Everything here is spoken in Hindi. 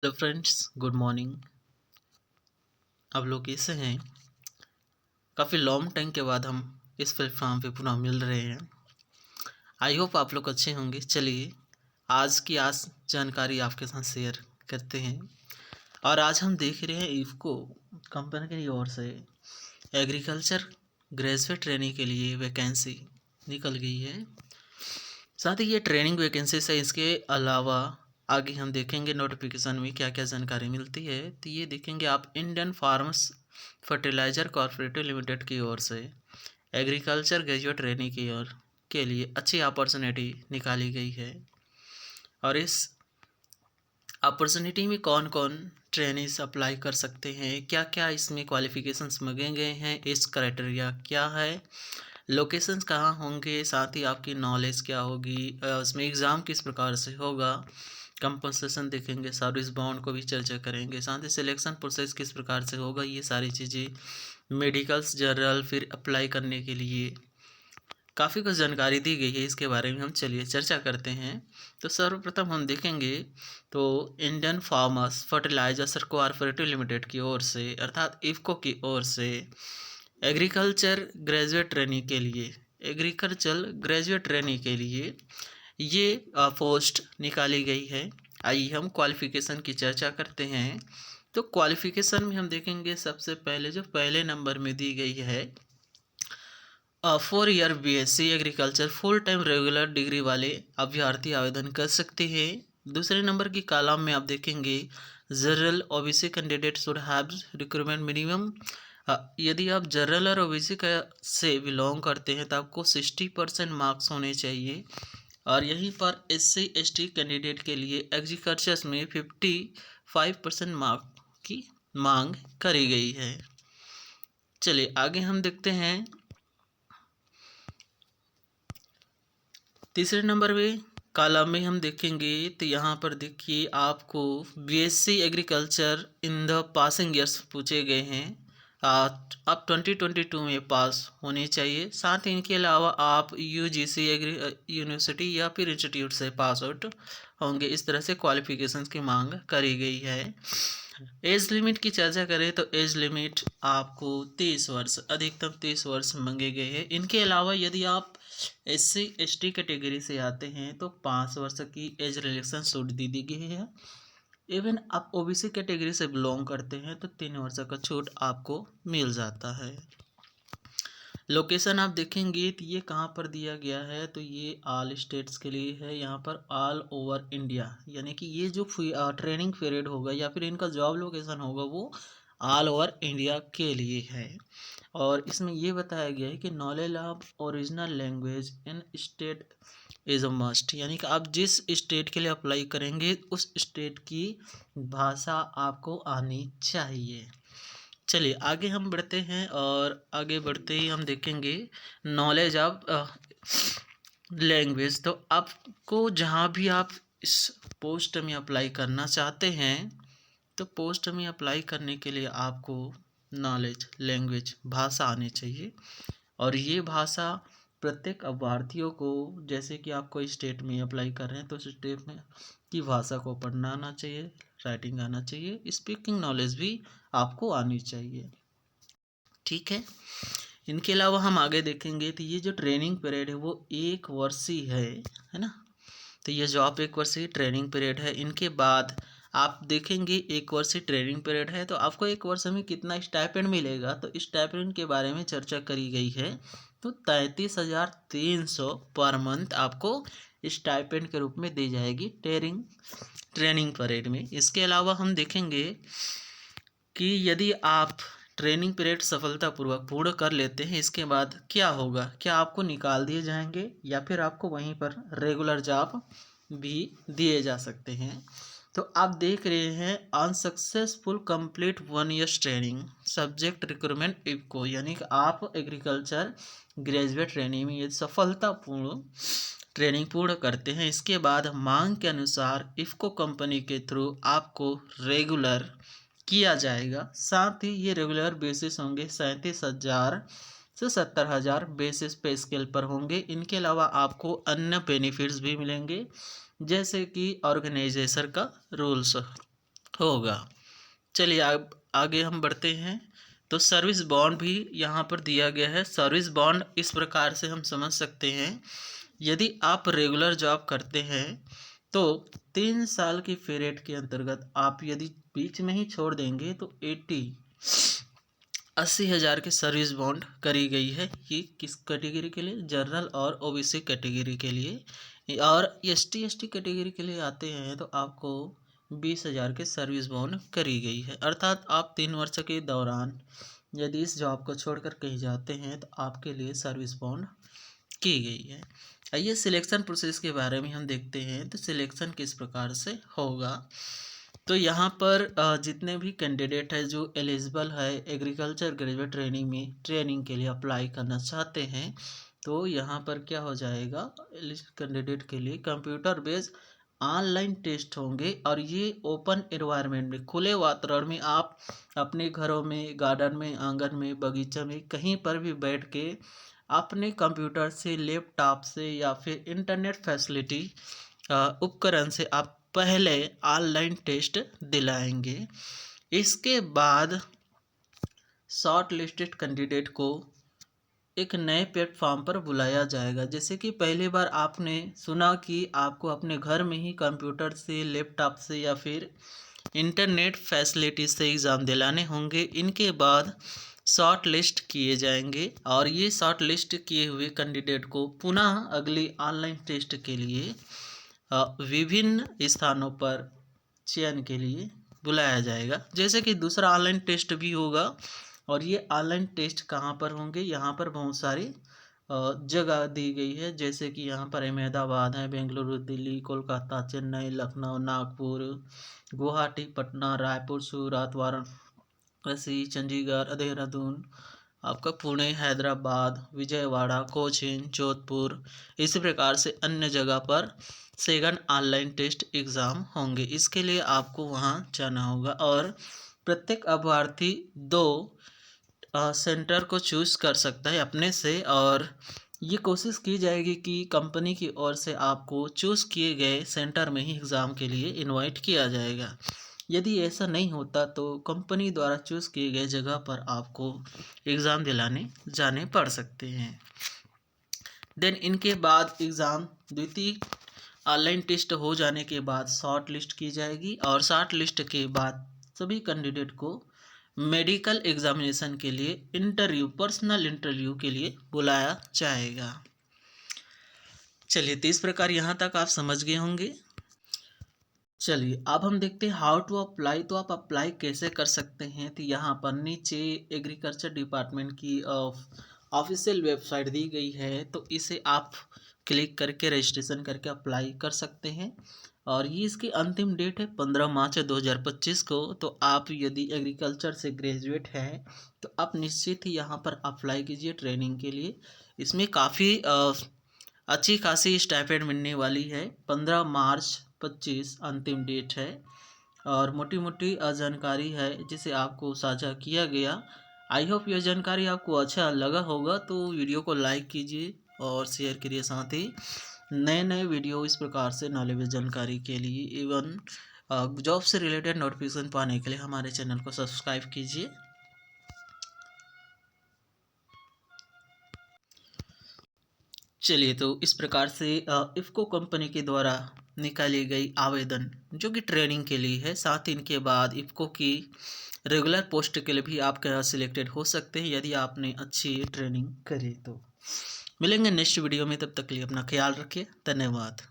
Hello friends, good morning. आप लोग कैसे हैं? काफ़ी लॉन्ग टाइम के बाद हम इस प्लेटफॉर्म पे पुनः मिल रहे हैं। आई होप आप लोग अच्छे होंगे। चलिए आज जानकारी आपके साथ शेयर करते हैं। और आज हम देख रहे हैं इफ़को कंपनी की ओर से एग्रीकल्चर ग्रेजुएट ट्रेनिंग के लिए वैकेंसी निकल गई है। साथ ही ये ट्रेनिंग वैकेंसी से इसके अलावा आगे हम देखेंगे नोटिफिकेशन में क्या क्या जानकारी मिलती है। तो ये देखेंगे आप Indian farms fertiliser corporative limited की ओर से एग्रीकल्चर ग्रेजुएट ट्रेनिंग की ओर के लिए अच्छी अपॉर्चुनिटी निकाली गई है। और इस अपॉर्चुनिटी में कौन कौन ट्रेनिस अप्लाई कर सकते हैं, क्या क्या इसमें क्वालिफिकेशंस मांगे गए हैं, इस क्राइटेरिया क्या है, लोकेशंस कहाँ होंगे, साथ ही आपकी नॉलेज क्या होगी, उसमें एग्ज़ाम किस प्रकार से होगा, कंपनसेशन देखेंगे, सर्विस बॉन्ड को भी चर्चा करेंगे, साथ ही सिलेक्शन प्रोसेस किस प्रकार से होगा, ये सारी चीज़ें, मेडिकल्स जनरल फिर अप्लाई करने के लिए काफ़ी कुछ जानकारी दी गई है। इसके बारे में हम चलिए चर्चा करते हैं। तो सर्वप्रथम हम देखेंगे तो Indian farmers fertilisers corporative limited की ओर से अर्थात इफ़को की ओर से एग्रीकल्चर ग्रेजुएट ट्रेनिंग के लिए ये पोस्ट निकाली गई है। आइए हम क्वालिफ़िकेशन की चर्चा करते हैं। तो क्वालिफ़िकेशन में हम देखेंगे सबसे पहले जो पहले नंबर में दी गई है 4 year BSc agriculture full time regular degree वाले अभ्यर्थी आवेदन कर सकते हैं। दूसरे नंबर की कॉलम में आप देखेंगे general OBC candidate should have recruitment minimum. यदि आप जनरल और ओबीसी का से बिलोंग करते हैं तो आपको 60% मार्क्स होने चाहिए। और यहीं पर एससी एसटी कैंडिडेट के लिए एग्रीकल्चर में 55% मार्क की मांग करी गई है। चलिए आगे हम देखते हैं। तीसरे नंबर पे कॉलम में हम देखेंगे तो यहाँ पर देखिए आपको BSc agriculture in the passing years पूछे गए हैं। आप 2022 में पास होने चाहिए। साथ ही इनके अलावा आप यूजीसी एग्री यूनिवर्सिटी या फिर इंस्टीट्यूट से पास आउट होंगे। इस तरह से क्वालिफिकेशंस की मांग करी गई है। एज लिमिट की चर्चा करें तो एज लिमिट आपको 23 वर्ष अधिकतम 23 वर्ष मांगे गए हैं। इनके अलावा यदि आप एससी एसटी कैटेगरी से आते हैं तो 5 वर्ष की एज रिलैक्सेशन छूट दी गई है। इवन आप ओबीसी कैटेगरी से बिलोंग करते हैं तो 3 वर्ष का छूट आपको मिल जाता है। लोकेशन आप देखेंगे तो ये कहाँ पर दिया गया है, तो ये ऑल स्टेट्स के लिए है। यहाँ पर ऑल ओवर इंडिया, यानी कि ये जो ट्रेनिंग पीरियड होगा या फिर इनका जॉब लोकेशन होगा वो ऑल ओवर इंडिया के लिए है। और इसमें ये बताया गया है कि knowledge of original language in state is a must, यानी कि आप जिस स्टेट के लिए अप्लाई करेंगे उस स्टेट की भाषा आपको आनी चाहिए। चलिए आगे हम बढ़ते हैं और आगे बढ़ते ही हम देखेंगे नॉलेज ऑफ लैंग्वेज। तो आपको जहाँ भी आप इस पोस्ट में अप्लाई करना चाहते हैं तो पोस्ट में अप्लाई करने के लिए आपको नॉलेज लैंग्वेज भाषा आनी चाहिए। और ये भाषा प्रत्येक अभ्यर्थियों को, जैसे कि आप कोई स्टेट में अप्लाई कर रहे हैं तो उस स्टेट में की भाषा को पढ़ना आना चाहिए, राइटिंग आना चाहिए, स्पीकिंग नॉलेज भी आपको आनी चाहिए। ठीक है। इनके अलावा हम आगे देखेंगे तो ये जो ट्रेनिंग पीरियड है वो 1 वर्षीय है ना। तो ये जो आप 1 वर्षीय ट्रेनिंग पीरियड है, इनके बाद आप देखेंगे 1 वर्षीय ट्रेनिंग पीरियड है तो आपको 1 वर्ष में कितना स्टाइपेंड मिलेगा, तो स्टाइपेंड के बारे में चर्चा करी गई है। तो 33,300 पर मंथ आपको स्टाइपेंड के रूप में दी जाएगी ट्रेनिंग पीरियड में। इसके अलावा हम देखेंगे कि यदि आप ट्रेनिंग पीरियड सफलतापूर्वक पूर्ण कर लेते हैं इसके बाद क्या होगा, क्या आपको निकाल दिए जाएंगे या फिर आपको वहीं पर रेगुलर जॉब भी दिए जा सकते हैं। तो आप देख रहे हैं unsuccessful complete 1 ear training subject recruitment IFFCO, यानी कि आप एग्रीकल्चर ग्रेजुएट ट्रेनिंग में यदि सफलतापूर्ण ट्रेनिंग पूर्ण करते हैं इसके बाद मांग के अनुसार इफको कंपनी के थ्रू आपको रेगुलर किया जाएगा। साथ ही ये रेगुलर बेसिस होंगे 37,000 से 70,000 बेसिस पे स्केल पर होंगे। इनके अलावा आपको अन्य बेनिफिट्स भी मिलेंगे जैसे कि ऑर्गेनाइजेशन का रूल्स होगा। चलिए अब आगे हम बढ़ते हैं। तो सर्विस बॉन्ड भी यहाँ पर दिया गया है। सर्विस बॉन्ड इस प्रकार से हम समझ सकते हैं, यदि आप रेगुलर जॉब करते हैं तो 3 साल की पीरियड के अंतर्गत आप यदि बीच में ही छोड़ देंगे तो 80,000 की सर्विस बॉन्ड करी गई है। ये किस कैटेगरी के लिए? जनरल और ओबीसी कैटेगरी के लिए। और एसटी कैटेगरी के लिए आते हैं तो आपको 20,000 की सर्विस बॉन्ड करी गई है। अर्थात आप 3 वर्ष के दौरान यदि इस जॉब को छोड़कर कहीं जाते हैं तो आपके लिए सर्विस बॉन्ड की गई है। आइए सिलेक्शन प्रोसेस के बारे में हम देखते हैं। तो सिलेक्शन किस प्रकार से होगा। तो यहाँ पर जितने भी कैंडिडेट है जो एलिजिबल है एग्रीकल्चर ग्रेजुएट ट्रेनिंग के लिए अप्लाई करना चाहते हैं, तो यहाँ पर क्या हो जाएगा, कैंडिडेट के लिए कंप्यूटर बेस्ड ऑनलाइन टेस्ट होंगे। और ये ओपन एनवायरनमेंट में, खुले वातावरण में, आप अपने घरों में, गार्डन में, आंगन में, बगीचा में, कहीं पर भी बैठ के अपने कंप्यूटर से, लैपटॉप से या फिर इंटरनेट फैसिलिटी उपकरण से आप पहले ऑनलाइन टेस्ट दिलाएंगे। इसके बाद शॉर्ट लिस्टेड कैंडिडेट को एक नए प्लेटफॉर्म पर बुलाया जाएगा। जैसे कि पहली बार आपने सुना कि आपको अपने घर में ही कंप्यूटर से, लैपटॉप से या फिर इंटरनेट फैसिलिटी से एग्ज़ाम दिलाने होंगे। इनके बाद शॉर्ट लिस्ट किए जाएंगे और ये शॉर्ट लिस्ट किए हुए कैंडिडेट को पुनः अगली ऑनलाइन टेस्ट के लिए विभिन्न स्थानों पर चयन के लिए बुलाया जाएगा। जैसे कि दूसरा ऑनलाइन टेस्ट भी होगा। और ये ऑनलाइन टेस्ट कहाँ पर होंगे, यहाँ पर बहुत सारी जगह दी गई है। जैसे कि यहाँ पर अहमदाबाद है, बेंगलुरु, दिल्ली, कोलकाता, चेन्नई, लखनऊ, नागपुर, गुवाहाटी, पटना, रायपुर, सूरत, वाराणसी, चंडीगढ़, देहरादून, आपका पुणे, हैदराबाद, विजयवाड़ा, कोचीन, जोधपुर, इसी प्रकार से अन्य जगह पर सेकंड ऑनलाइन टेस्ट एग्ज़ाम होंगे। इसके लिए आपको वहाँ जाना होगा और प्रत्येक अभ्यर्थी 2 सेंटर को चूज़ कर सकता है अपने से। और ये कोशिश की जाएगी कि कंपनी की ओर से आपको चूज़ किए गए सेंटर में ही एग्ज़ाम के लिए इनवाइट किया जाएगा। यदि ऐसा नहीं होता तो कंपनी द्वारा चूज़ किए गए जगह पर आपको एग्ज़ाम दिलाने जाने पड़ सकते हैं। देन इनके बाद एग्ज़ाम द्वितीय ऑनलाइन टेस्ट हो जाने के बाद शॉर्ट लिस्ट की जाएगी और शॉर्ट लिस्ट के बाद सभी कैंडिडेट को मेडिकल एग्जामिनेशन के लिए पर्सनल इंटरव्यू के लिए बुलाया जाएगा। चलिए, तो इस प्रकार यहाँ तक आप समझ गए होंगे। चलिए अब हम देखते हैं हाउ टू अप्लाई। तो आप अप्लाई कैसे कर सकते हैं। तो यहाँ पर नीचे एग्रीकल्चर डिपार्टमेंट की ऑफिशियल वेबसाइट दी गई है, तो इसे आप क्लिक करके रजिस्ट्रेशन करके अप्लाई कर सकते हैं। और ये इसकी अंतिम डेट है 15 मार्च 2025 को। तो आप यदि एग्रीकल्चर से ग्रेजुएट हैं तो आप निश्चित ही यहाँ पर अप्लाई कीजिए ट्रेनिंग के लिए। इसमें काफ़ी अच्छी खासी स्टाइपेंड मिलने वाली है। 15 मार्च 25 अंतिम डेट है और मोटी मोटी जानकारी है जिसे आपको साझा किया गया। आई होप यह जानकारी आपको अच्छा लगा होगा, तो वीडियो को लाइक कीजिए और शेयर करिए। साथ ही नए नए वीडियो इस प्रकार से नॉलेज जानकारी के लिए एवं जॉब से रिलेटेड नोटिफिकेशन पाने के लिए हमारे चैनल को सब्सक्राइब कीजिए। चलिए, तो इस प्रकार से इफ़को कंपनी के द्वारा निकाली गई आवेदन जो कि ट्रेनिंग के लिए है। साथ ही इनके बाद इफ़को की रेगुलर पोस्ट के लिए भी आप सिलेक्टेड हो सकते हैं यदि आपने अच्छी ट्रेनिंग करी। तो मिलेंगे नेक्स्ट वीडियो में, तब तक के लिए अपना ख्याल रखिए। धन्यवाद।